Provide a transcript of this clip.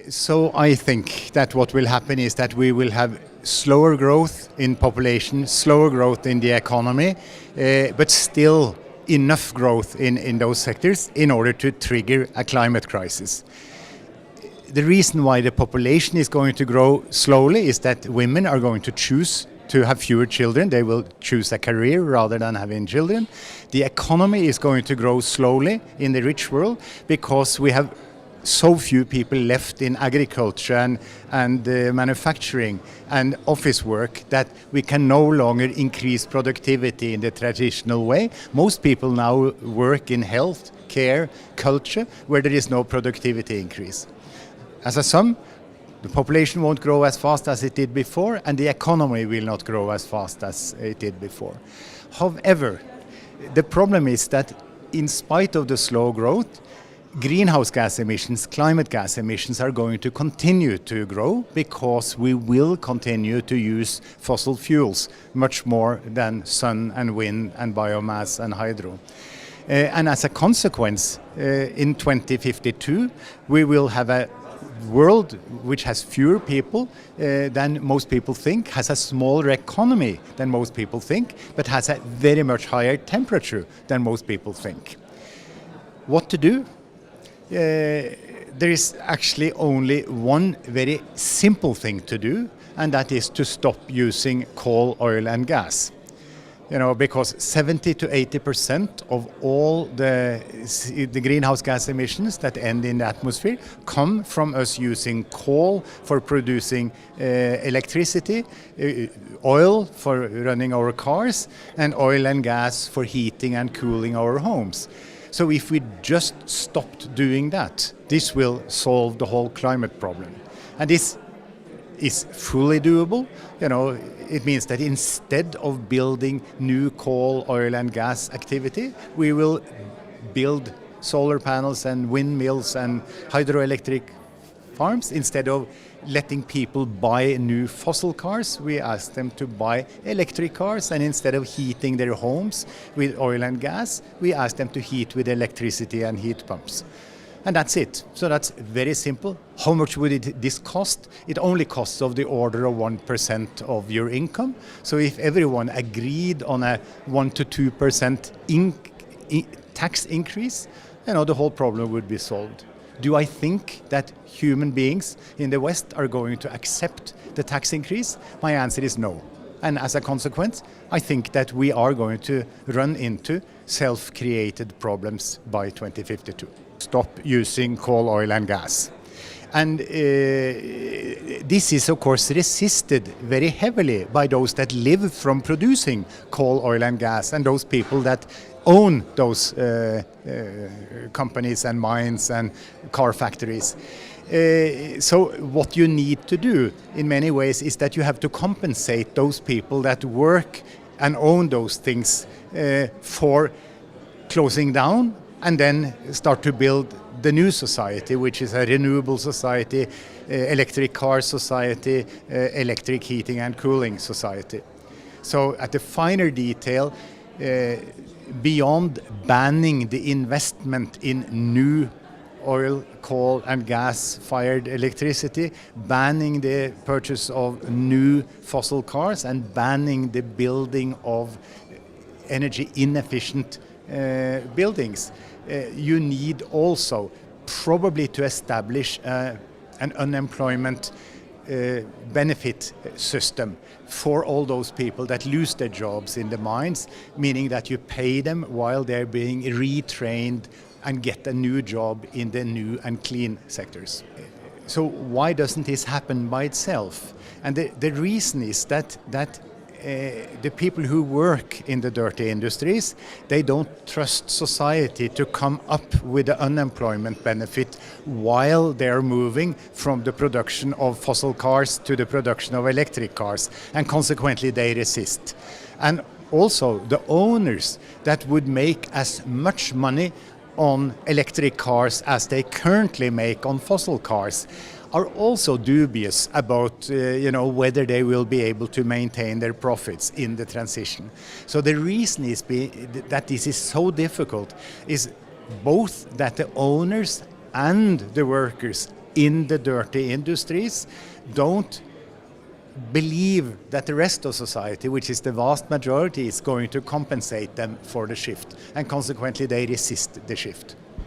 So I think that what will happen is that we will have slower growth in population, slower growth in the economy, but still enough growth in those sectors in order to trigger a climate crisis. The reason why the population is going to grow slowly is that women are going to choose to have fewer children. They will choose a career rather than having children. The economy is going to grow slowly in the rich world because we have so few people left in agriculture and manufacturing and office work that we can no longer increase productivity in the traditional way. Most people now work in health, care, culture, where there is no productivity increase. As a sum, the population won't grow as fast as it did before, and the economy will not grow as fast as it did before. However, the problem is that in spite of the slow growth, greenhouse gas emissions, climate gas emissions are going to continue to grow because we will continue to use fossil fuels much more than sun and wind and biomass and hydro. And as a consequence, in 2052, we will have a world which has fewer people than most people think, has a smaller economy than most people think, but has a very much higher temperature than most people think. What to do? There is actually only one very simple thing to do, and that is to stop using coal, oil and gas. Because 70 to 80% of all the greenhouse gas emissions that end in the atmosphere come from us using coal for producing electricity, oil for running our cars, and oil and gas for heating and cooling our homes. So if we just stopped doing that, this will solve the whole climate problem. And this is fully doable. It means that instead of building new coal, oil and gas activity, we will build solar panels and windmills and hydroelectric farms. Instead of letting people buy new fossil cars, we ask them to buy electric cars, and instead of heating their homes with oil and gas, we ask them to heat with electricity and heat pumps. And that's it. So that's very simple. How much would this cost? It only costs of the order of 1% of your income. So if everyone agreed on a 1 to 2% tax increase, the whole problem would be solved. Do I think that human beings in the West are going to accept the tax increase? My answer is no. And as a consequence, I think that we are going to run into self-created problems by 2052. Stop using coal, oil and gas. And this is of course resisted very heavily by those that live from producing coal, oil and gas, and those people that own those companies and mines and car factories. So what you need to do in many ways is that you have to compensate those people that work and own those things for closing down, and then start to build the new society, which is a renewable society, electric car society, electric heating and cooling society. So at the finer detail, beyond banning the investment in new oil, coal and gas-fired electricity, banning the purchase of new fossil cars, and banning the building of energy inefficient buildings, you need also probably to establish an unemployment benefit system for all those people that lose their jobs in the mines, meaning that you pay them while they're being retrained and get a new job in the new and clean sectors. So why doesn't this happen by itself? And the reason is that the people who work in the dirty industries, they don't trust society to come up with the unemployment benefit while they're moving from the production of fossil cars to the production of electric cars, and consequently they resist. And also the owners that would make as much money on electric cars as they currently make on fossil cars are also dubious about whether they will be able to maintain their profits in the transition. So the reason is that this is so difficult is both that the owners and the workers in the dirty industries don't believe that the rest of society, which is the vast majority, is going to compensate them for the shift, and consequently they resist the shift.